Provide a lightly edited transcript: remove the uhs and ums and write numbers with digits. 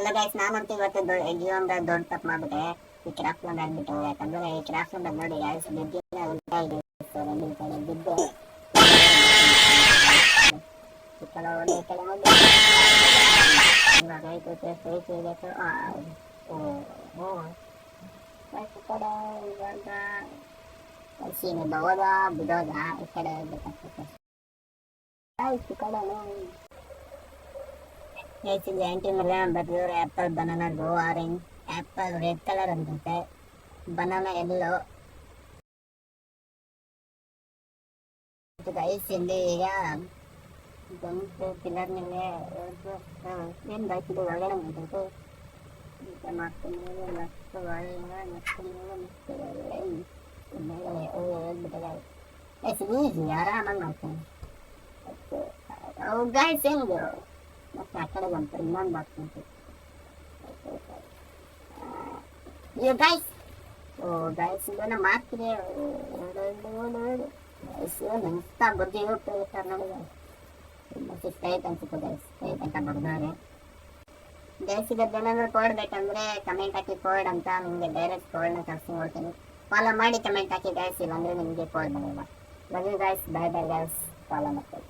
ಅಲ್ಲ ಗೈಸ್, ನಾನಂತೂ ಇವತ್ತು ಜೀವನದ ದೊಡ್ಡ ತಪ್ಪು ಮಾಡ್ಬಿಟ್ಟೆ. ಈ ಕ್ರಾಫ್ಟ್ ಲೋನ್ ಆಗ್ಬಿಟ್ಟು, ಯಾಕಂದ್ರೆ ಈ ಕ್ರಾಫ್ಟ್ ಲೋನ್ ನೋಡಿ ಗೈಸ್, ಬಿದ್ದಿಲ್ಲ ಉಲ್ಟಾ ಇದೆ. ಬಿದ್ದು ಈ ಕಡೆ ಹೋಗಿ ಈ ಕಡೆ ಹೋಗಿ ಇವಾಗ ಐತೆ ಸ್ಟ್ರೈಟ್ ಇರಬೇಕು. ಈ ಕಡೆ ಇವಾಗ ಸೀನಿ ಬಗೋದ ಬಿಡೋದ ಈ ಕಡೆ ಹೋಗ್ಬೇಕಾಗ್ತದೆ. ಈ ಕಡೆನೂ ಹೆಚ್ಚಿಗೆ ಆಂಟಿ ಮೇಲೆ ಬರ್ದಿವ್ರೆ. Apple banana go orange, apple red colour ಅಂತಂತೆ, ಬನಾನಾ ಎಲ್ಲೋ. ಗೈಸ್ ಇಲ್ಲಿ ಈಗ ಗಂಟು ಪಿಲ್ಲರ್ ಮೇಲೆ ಏನು ಬಾಯ್ತಿದ್ದು ಒಳಗಡೆ ಮಾಡ್ಬೇಕು. ಈಗ ಮಾಡ್ತೀನಿ ನೆಕ್ಸ್ಟ್ ಒಳಗೆ ನೆಕ್ಸ್ಟ್ ಮೇಲೆ ಹೋಗ್ಬಿಟ್ಟಿದೆ. ಗೈಸ್ ಈಸಿ ಆರಾಮಾಗಿ ಮಾಡ್ತೀನಿ. ಗೈಸ್ ಹೆಂಗೆ ಮತ್ತೆ ಆ ಕಡೆ ಬಂತು ಇನ್ನೊಂದು ಬಾಕ್ಸ್ ಉಂಟು. ಅಯ್ಯೋ ಗೈಸ್, ಗೈಸ್ ಇದನ್ನು ಮಾಡ್ತಿದೆ. ನೆನ್ಸ್ತಾ ಬುದ್ಧಿ ಹೋಗ್ತದೆ ಸರ್ ನೋಡಿ. ತುಂಬ ಸುಸ್ತಾಯ್ತು ಅನ್ಸುತ್ತೆ ಗೈಸ್, ಸ್ಟ್ರೈಟ್ ಅಂತ ಬರ್ದವ್ರೆ. ಗೈಸ್ ಇದದ್ದೇನಾದ್ರು ಕೋಡ್ ಬೇಕಂದ್ರೆ ಕಮೆಂಟ್ ಹಾಕಿ ಕೋಡ್ ಅಂತ, ನಿಮಗೆ ಡೈರೆಕ್ಟ್ ಕೋಡ್ನ ಕಳಿಸಿ ನೋಡ್ತೀನಿ. ಫಾಲೋ ಮಾಡಿ ಕಮೆಂಟ್ ಹಾಕಿ ಗೈಸ್, ಇಲ್ಲಾಂದ್ರೆ ನಿಮಗೆ ಕೋಡ್ ಬರಲ್ಲ. Love you guys, bye bye guys, follow ಮಾಡ್ತೀವಿ.